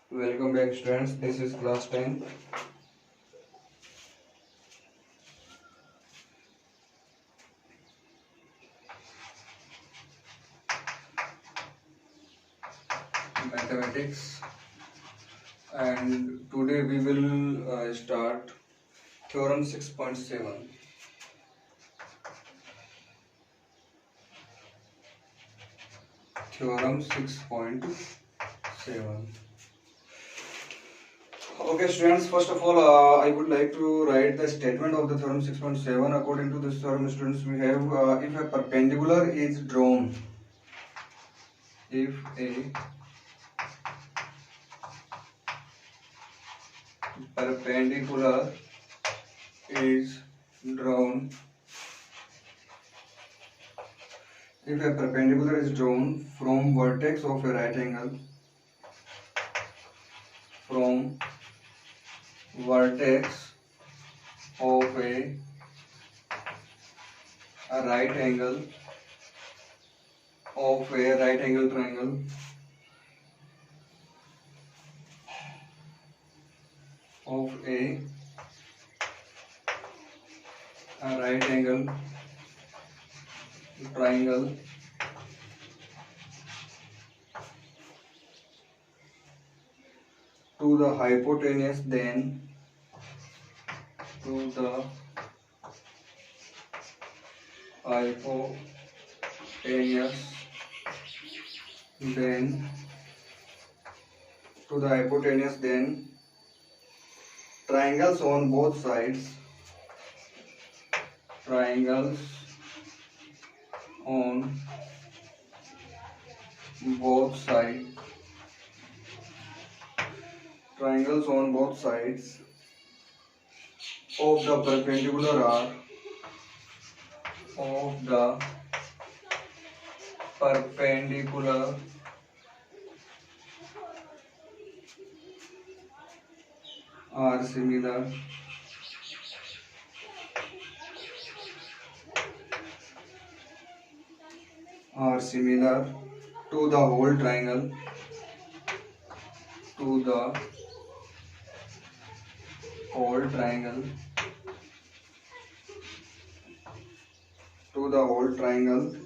Welcome back, students. This is class 10. Mathematics, and today we will start theorem 6.7. Theorem 6.7. Okay, students, first of all, I would like to write the statement of the theorem 6.7. According to this theorem, students, we have if a perpendicular is drawn, if a perpendicular is drawn, if a perpendicular is drawn from vertex of a right angle, from vertex of a right angle triangle, of a right angle triangle to the hypotenuse, then to the hypotenuse, then to the hypotenuse, then triangles on both sides, triangles on both sides, triangles on both sides of the perpendicular are similar to the whole triangle, to the whole triangle, to the whole triangle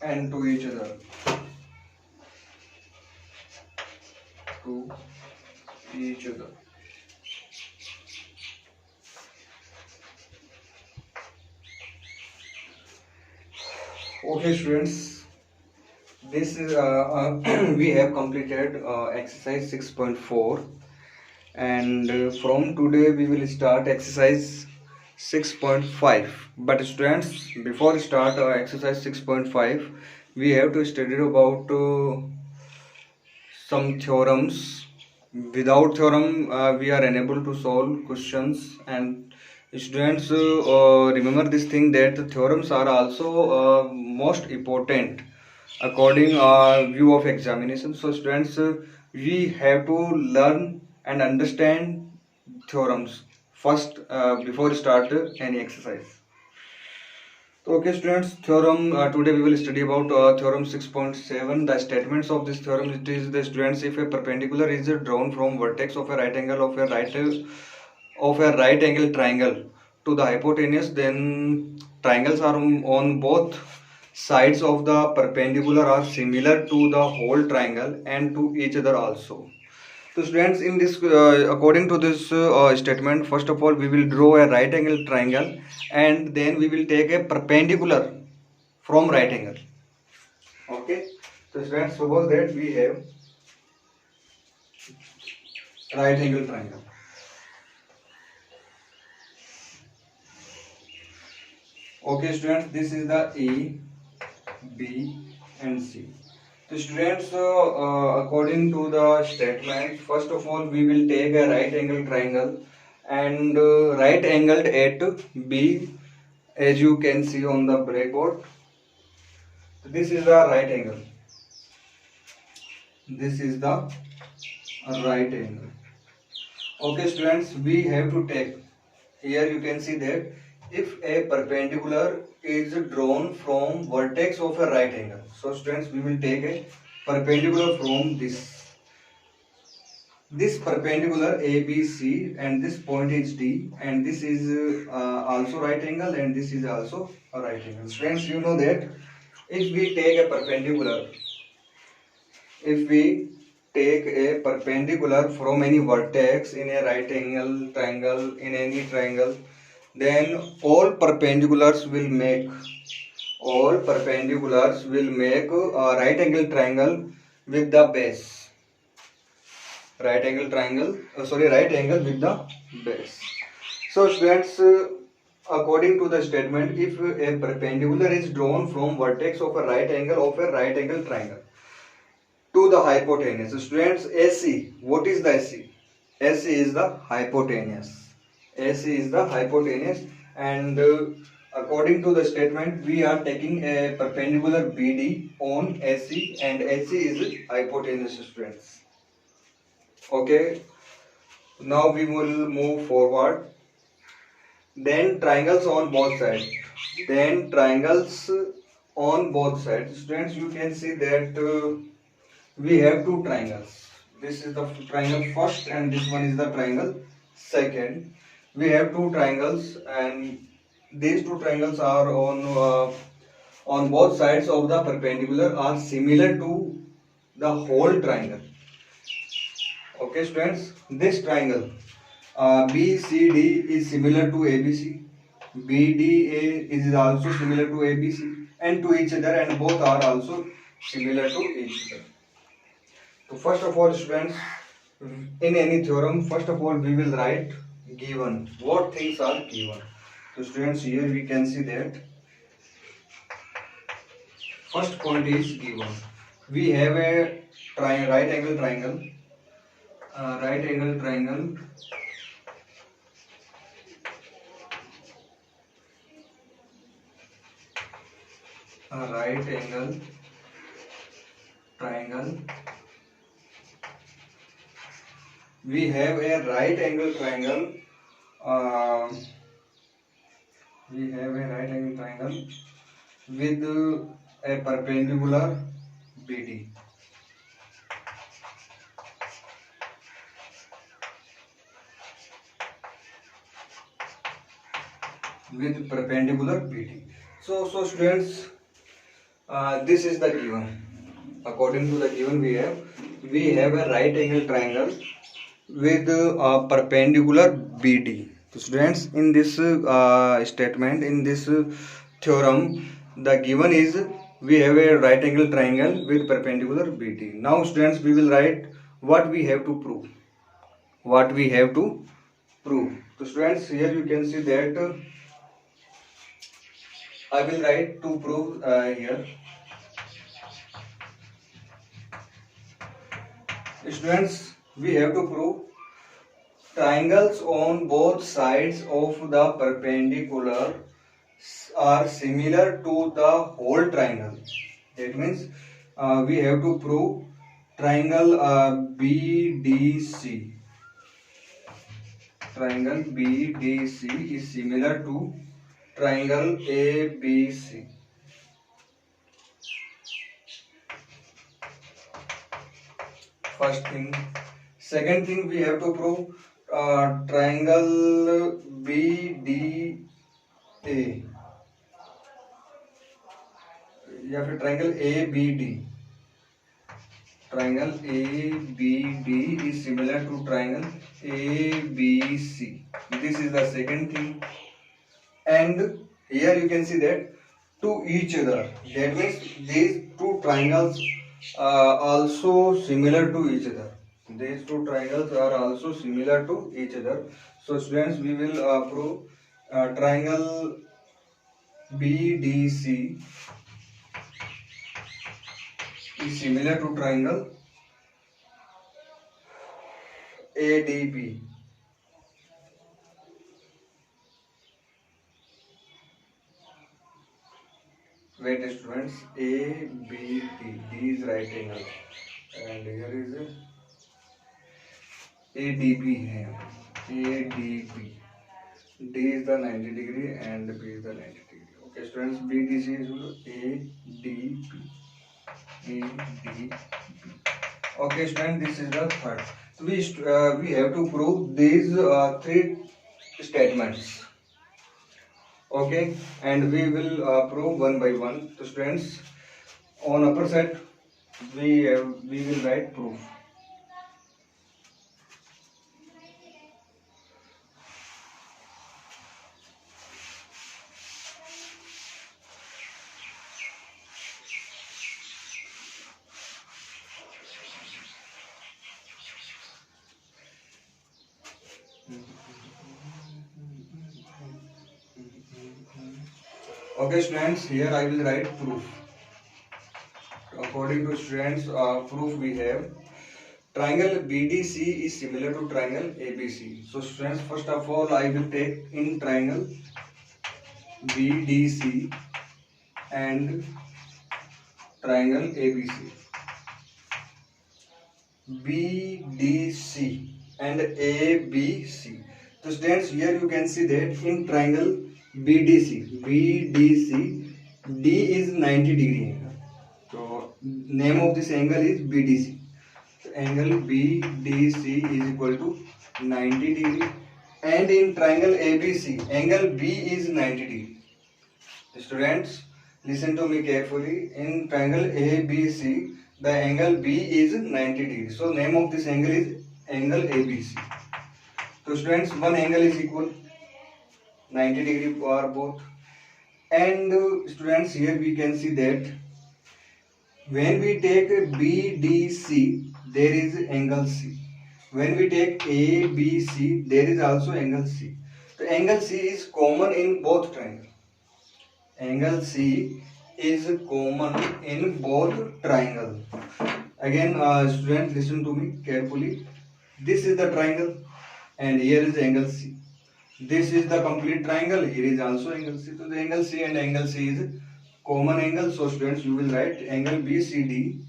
and to each other, to each other. Okay, students, this is we have completed exercise 6.4, and from today we will start exercise 6.5. But students, before start exercise 6.5, we have to study about some theorems. Without theorem, we are unable to solve questions. And students, remember this thing, that the theorems are also most important according view of examination. So students, we have to learn and understand theorems first before start any exercise. Okay, students, theorem today we will study about theorem 6.7. The statements of this theorem, it is the students, if a perpendicular is drawn from vertex of a right angle angle triangle to the hypotenuse, then triangles are on both sides of the perpendicular are similar to the whole triangle and to each other also. So students, in this according to this statement, first of all we will draw a right angle triangle, and then we will take a perpendicular from right angle. Okay, so students, suppose that we have right angle triangle. Okay, students, this is the A, B and C. So students, according to the statement, first of all we will take a right angle triangle, and right angled at B, as you can see on the blackboard. This is the right angle. This is the right angle. Okay, students, we have to take, here you can see that if a perpendicular is drawn from vertex of a right angle. So students, we will take a perpendicular from this. this perpendicular ABC and this point is D, and this is also right angle, and this is also a right angle. Friends, you know that if we take a perpendicular, if we take a perpendicular from any vertex in a right angle triangle, in any triangle, then all perpendiculars will make a right angle triangle with the base. Right angle triangle, right angle with the base. So students, according to the statement, if a perpendicular is drawn from vertex of a right angle triangle to the hypotenuse. So students, AC, what is the AC? AC is the hypotenuse. AC is the hypotenuse, and according to the statement, we are taking a perpendicular BD on AC, and AC is hypotenuse, students. Okay, now we will move forward. Then triangles on both sides. Then triangles on both sides. Students, you can see that we have two triangles. This is the triangle first, and this one is the triangle second. We have two triangles, and these two triangles are on both sides of the perpendicular are similar to the whole triangle. Okay, students, this triangle BCD is similar to ABC. BDA is also similar to ABC and to each other, and both are also similar to each other. So first of all, students, in any theorem, first of all we will write given. What things are given? So students, here we can see that first point is given. We have a right angle triangle. Right angle triangle. A right angle triangle. We have a right angle triangle. We have a right angle triangle with a perpendicular BD. With perpendicular BD. So students, this is the given. According to the given, we have a right angle triangle with a perpendicular BD. So students, in this statement, in this theorem, the given is we have a right angle triangle with perpendicular BD. Now students, we will write what we have to prove. What we have to prove. So students, here you can see that I will write to prove here. Students, we have to prove triangles on both sides of the perpendicular are similar to the whole triangle. That means we have to prove triangle BDC. Triangle BDC is similar to triangle ABC. First thing. Second thing, we have to prove triangle BDA. या फिर triangle ABD. Triangle ABD is similar to triangle ABC. This is the second thing. And here you can see that to each other. That means these two triangles also similar to each other. These two triangles are also similar to each other. So students, we will prove triangle BDC is similar to triangle ADB. Wait students, ABD, D is right angle, and here is ADB है, ADB, D is the 90 degree and B is the 90 degree. Okay students, BDC is ADB, ADB. Okay students, this is the third. we have to prove these three statements. Okay, and we will prove one by one. So students, on upper side we will write proof. Okay students, here I will write proof. According to students, proof we have triangle BDC is similar to triangle ABC. So students, first of all I will take in triangle BDC and triangle ABC. BDC and ABC. So students, here you can see that in triangle BDC, D is 90 degree angle. So name of this angle is BDC. So angle BDC is equal to 90 degree. And in triangle ABC, angle B is 90 degree. Students, listen to me carefully. In triangle ABC, the angle B is 90 degree. So name of this angle is angle ABC. So students, one angle is equal 90 degree for both. And students, here we can see that when we take BDC, there is angle C. When we take ABC, there is also angle C. So angle C is common in both triangles. Angle C is common in both triangles. Again, students, listen to me carefully. This is the triangle and here is angle C. This is the complete triangle. Here is also angle C. So the angle C and angle C is common angle. So students, you will write angle BCD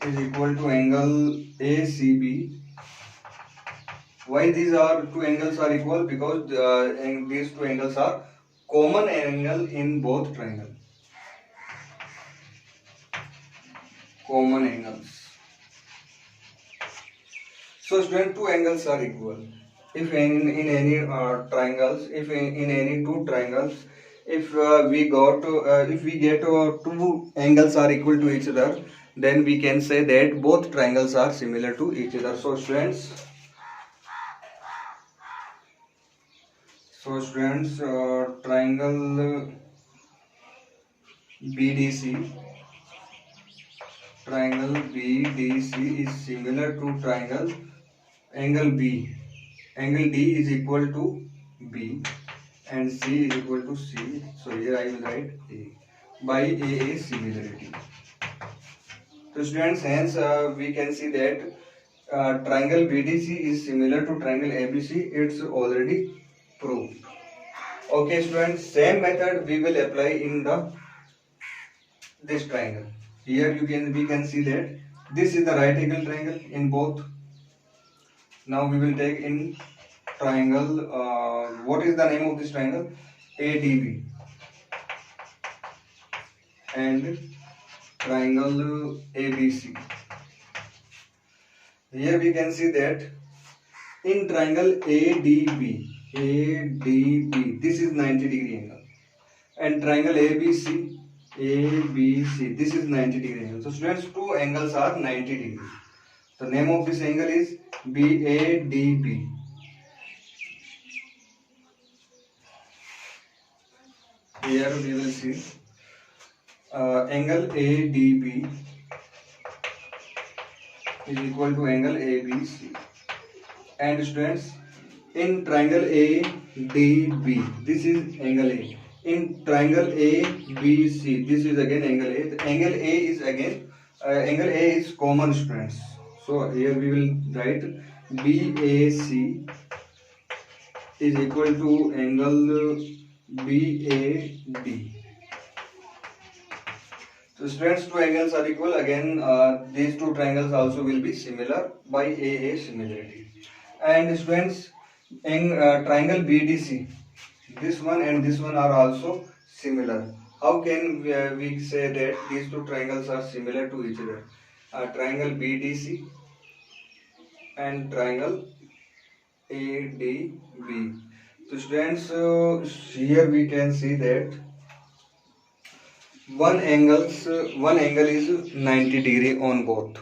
is equal to angle ACB. Why these two angles are equal? Because these two angles are common angle in both triangles. Common angles. So student, two angles are equal. If in any triangles, if in any two triangles, if we get two angles are equal to each other, then we can say that both triangles are similar to each other. So students, triangle BDC is similar to triangle angle B. Angle D is equal to B and C is equal to C. So here I will write A by A similarity. So students, hence we can see that triangle BDC is similar to triangle ABC. It's already proved. Okay students, same method we will apply in this triangle. Here we can see that this is the right angle triangle in both. Now we will take in triangle. What is the name of this triangle? ADB and triangle ABC. Here we can see that in triangle ADB, this is 90 degree angle, and triangle ABC, this is 90 degree angle. So students, two angles are 90 degree. The name of this angle is BADB. Here we will see angle ADB is equal to angle ABC. And students, in triangle ADB, this is angle A. In triangle ABC, this is again angle A. The angle A is again angle A is common, students. So here we will write BAC is equal to angle BAD. So students, two angles are equal. Again, these two triangles also will be similar by AA similarity. And students, in triangle BDC, this one and this one are also similar. How can we say that these two triangles are similar to each other? Triangle BDC and triangle ADB. So students, here we can see that one angle is 90 degree on both.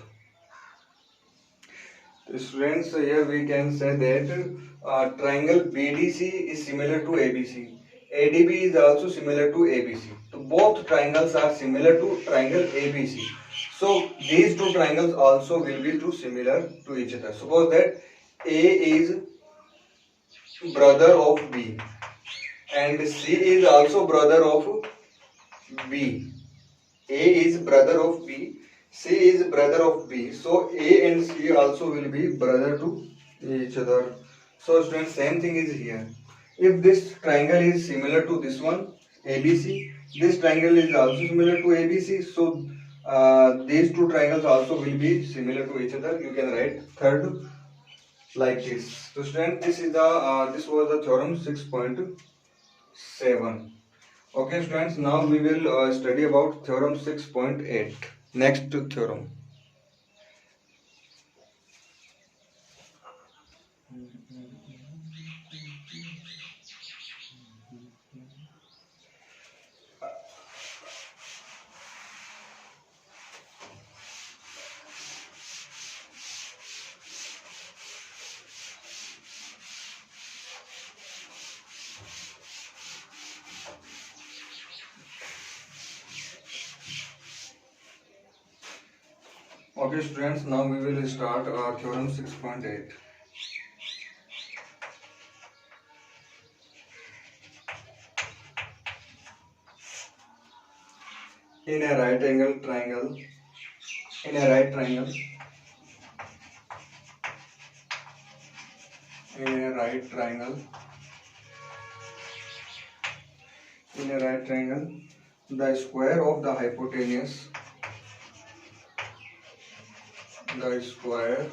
So students, here we can say that triangle BDC is similar to ABC. ADB is also similar to ABC. So both triangles are similar to triangle ABC. So these two triangles also will be too similar to each other. Suppose that A is brother of B and C is also brother of B. A is brother of B, C is brother of B. So A and C also will be brother to each other. So students, same thing is here. If this triangle is similar to this one, ABC, this triangle is also similar to ABC. So these two triangles also will be similar to each other. You can write third like this. So students, this was the theorem 6.7. Okay students, now we will study about theorem 6.8. Next theorem. Okay students, now we will start theorem 6.8. In a right angle triangle, in a right triangle, in a right triangle, in a right triangle, the square of the hypotenuse, the square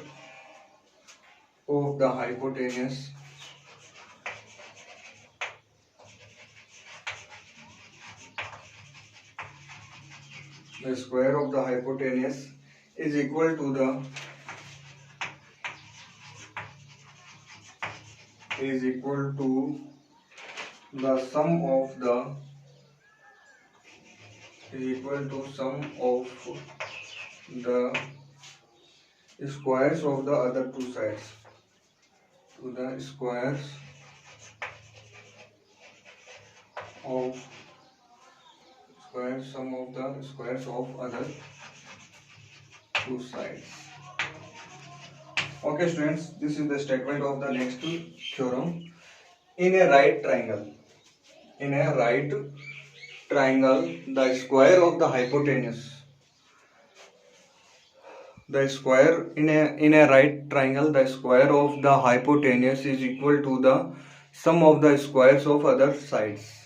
of the hypotenuse the square of the hypotenuse is equal to the sum of the squares of the other two sides, to the squares of sum of the squares of other two sides. Okay students, this is the statement of the next theorem. In a right triangle, the square of the hypotenuse, the square in a right triangle, the square of the hypotenuse is equal to the sum of the squares of other sides.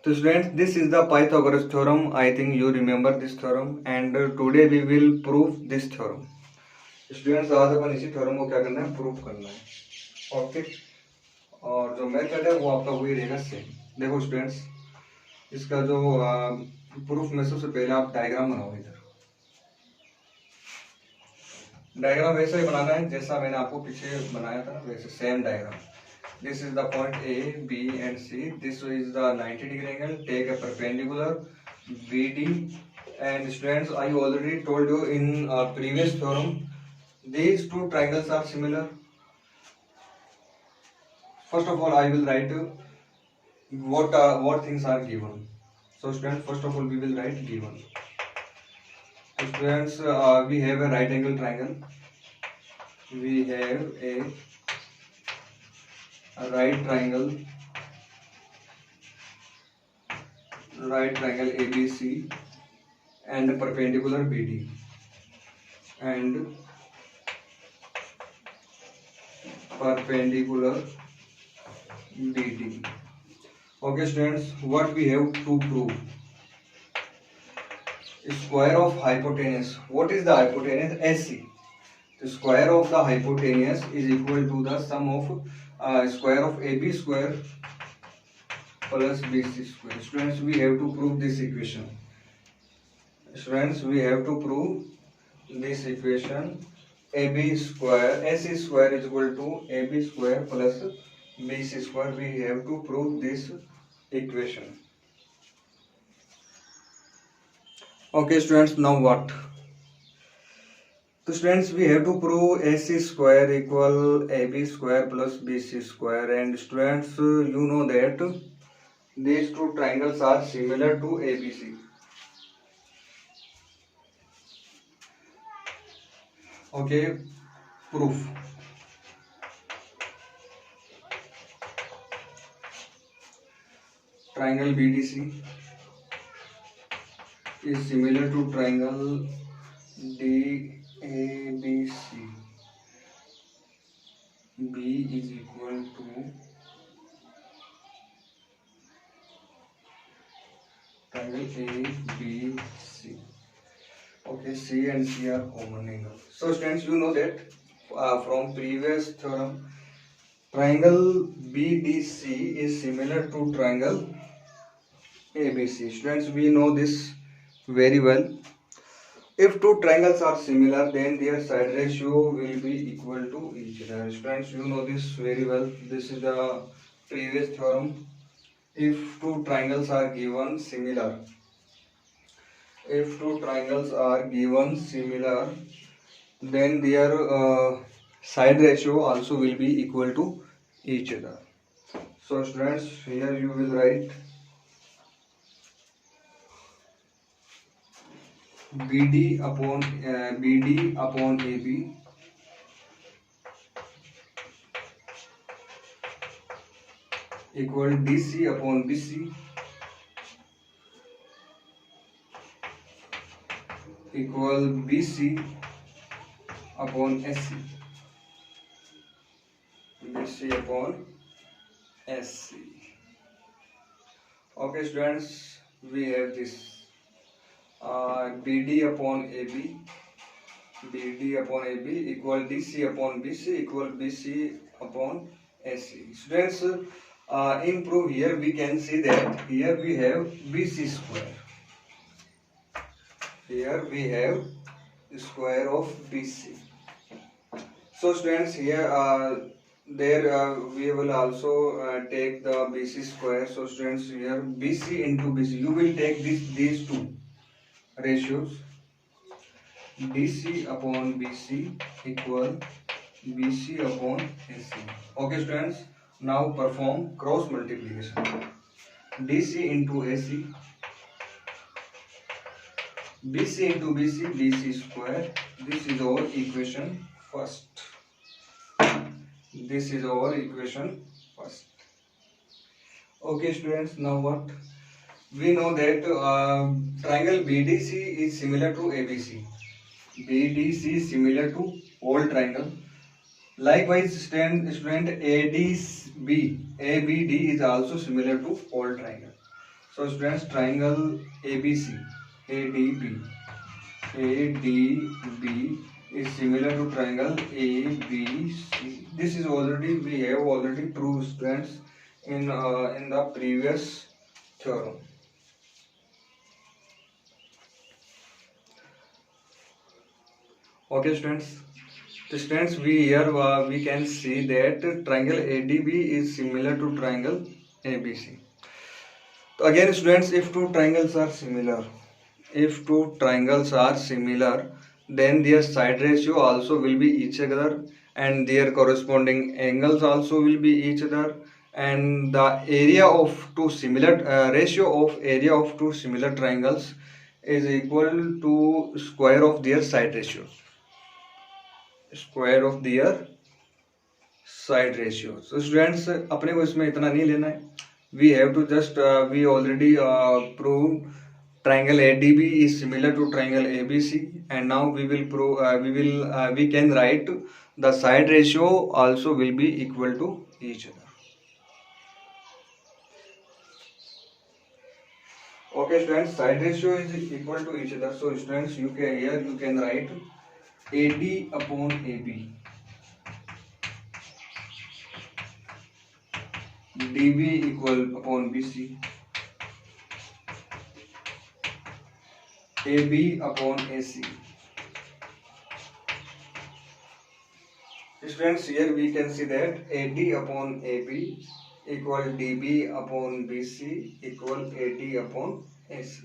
So students, this is the Pythagoras theorem. I think you remember this theorem, and today we will prove this theorem. Students, आज अपन इसी theorem को क्या करना है, prove करना है. Okay, और जो मेथड है वो आपका वही रहेगा सेम. देखो स्टूडेंट्स, इसका जो प्रूफ में सबसे पहले आप डायग्राम बनाओ. इधर डायग्राम वैसे ही बनाना है जैसा मैंने आपको पीछे बनाया था, वैसे same diagram. This is the point A, B and C. This is the 90 degree angle. Take a perpendicular BD. And students, I already told you in previous theorem, these two triangles are similar. First of all, I will write what things are given. So students, first of all, we will write given. So students, we have a right angle triangle. We have a right triangle ABC and a perpendicular BD and perpendicular BD. Okay students, what we have to prove? Square of hypotenuse. What is the hypotenuse? AC. The square of the hypotenuse is equal to the sum of square of AB square plus BC square. Students, we have to prove this equation. AB square, AC square is equal to AB square plus BC square. We have to prove this equation. Okay students, now what? So students, we have to prove AC square equal AB square plus BC square, and students, you know that these two triangles are similar to ABC. Okay, proof. Triangle BDC is similar to triangle DABC. B is equal to triangle ABC. Okay, C and C are common angle. So students, you know that from previous theorem, triangle BDC is similar to triangle ABC. Students, we know this very well. If two triangles are similar, then their side ratio will be equal to each other. Students, you know this very well. This is the previous theorem. If two triangles are given similar, then their side ratio also will be equal to each other. So students, here you will write BD upon AB equal DC upon BC equal BC upon SC. BC upon SC. Okay students, we have this BD upon AB equal DC upon BC equal BC upon SC. Students, in proof here we can see that here we have BC square. Here we have the square of BC. So students, here we will also take the BC square. So students, here BC into BC, you will take these two ratios. DC upon BC equal BC upon AC. Okay students, now perform cross multiplication. DC into AC, BC into BC, BC square. This is our equation first. This is our equation first. Okay students, now what? We know that triangle BDC is similar to ABC. BDC is similar to whole triangle. Likewise, student ABD is also similar to whole triangle. So students, triangle ABC, ADB is similar to triangle ABC. This is already, we have already proved students in the previous theorem. Okay students. So students, we can see that triangle ADB is similar to triangle ABC. So again students, if two triangles are similar, then their side ratio also will be each other, and their corresponding angles also will be each other, and the area of two similar ratio of area of two similar triangles is equal to square of their side ratios. Square of their side ratio. So students, अपने को इसमें इतना नहीं लेना है. We have to just we already prove triangle ADB is similar to triangle ABC, and now we can write the side ratio also will be equal to each other. Okay students, side ratio is equal to each other. So students, you can write AD upon AB, DB equal upon BC, AB upon AC, Students, here we can see that AD upon AB equal DB upon BC equal AD upon AC.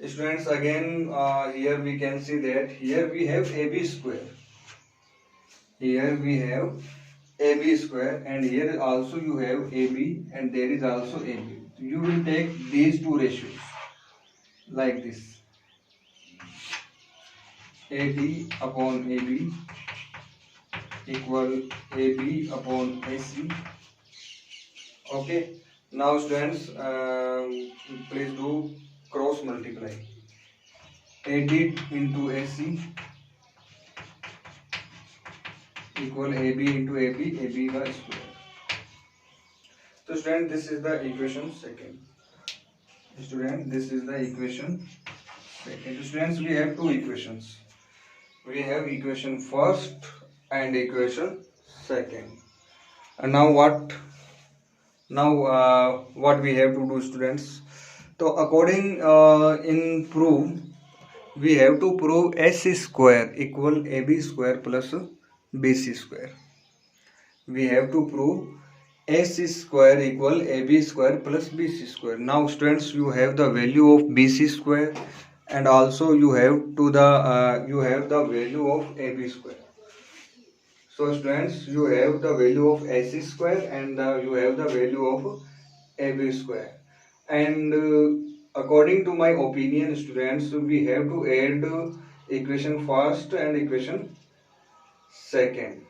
Students, again here we can see that here we have AB square. Here we have AB square, and here also you have AB, and there is also AB. You will take these two ratios like this: AD upon AB equal AB upon AC. Okay. Now students, please do cross multiply. AD into AC equal AB into AB, AB का square. So student, this is the equation second. Student, this is the equation second. Students, we have two equations. We have equation first and equation second. And now what? Now what we have to do, students? So according in proof, we have to prove AC square equal AB square plus BC square. We have to prove AC square equal AB square plus BC square. Now students, you have the value of BC square, and also you have the value of AB square. So students, you have the value of AC square, and you have the value of AB square. And according to my opinion, students, we have to add equation first and equation second.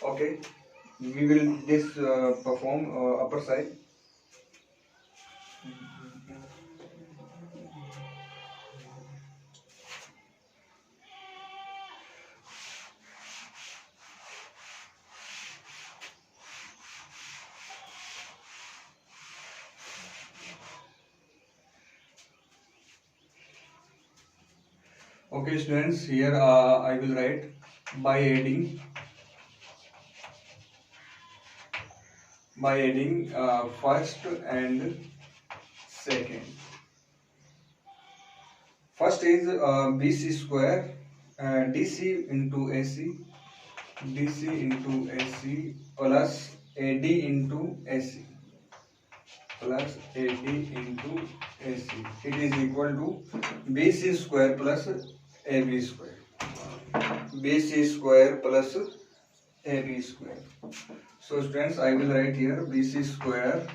Okay, we will this perform upper side. Okay students, here I will write by adding first and second. First is BC square, DC into AC plus AD into AC into AC. It is equal to BC square plus AB square. BC square plus AB square. So students, I will write here BC square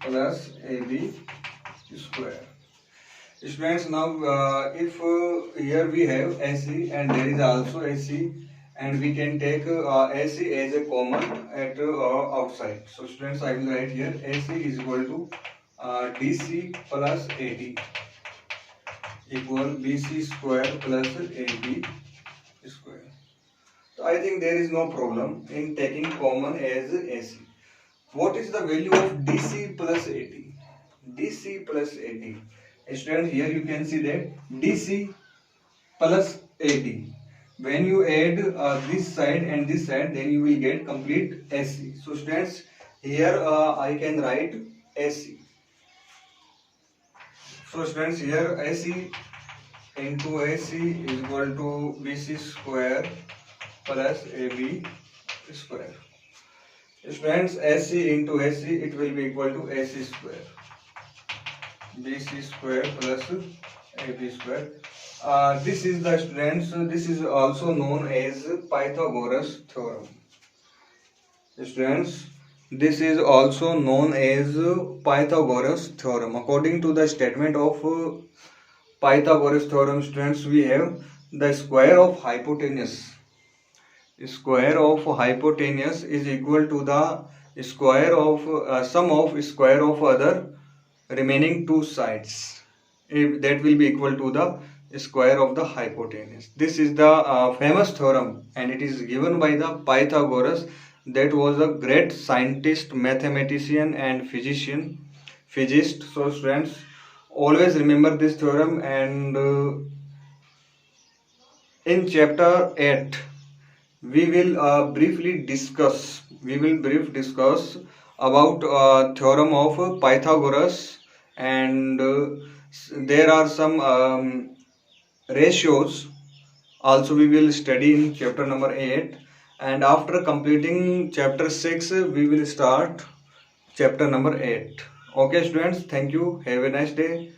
plus AB square. Students, now if here we have AC and there is also AC, and we can take AC as a common at outside. So students, I will write here AC is equal to DC plus AD equal BC square plus AB square. So I think there is no problem in taking common as AC. What is the value of DC plus AD? DC plus AD. Students, here you can see that DC plus AD. When you add this side and this side, then you will get complete AC. So students, here I can write AC. So students, here AC into AC is equal to BC square plus AB square. Students, AC into AC, it will be equal to AC square. BC square plus AB square. This is the students. This is also known as Pythagoras theorem. Students, this is also known as Pythagoras theorem. According to the statement of Pythagoras theorem, students, we have the square of hypotenuse. Square of hypotenuse is equal to the square of sum of square of other remaining two sides. If that will be equal to the square of the hypotenuse. This is the famous theorem, and it is given by the Pythagoras. That was a great scientist, mathematician and physicist. So students, always remember this theorem. And in chapter 8 we will briefly discuss about theorem of Pythagoras, and there are some ratios Also we will study in chapter number 8, and after completing chapter 6 we will start chapter number 8. Okay students, thank you, have a nice day.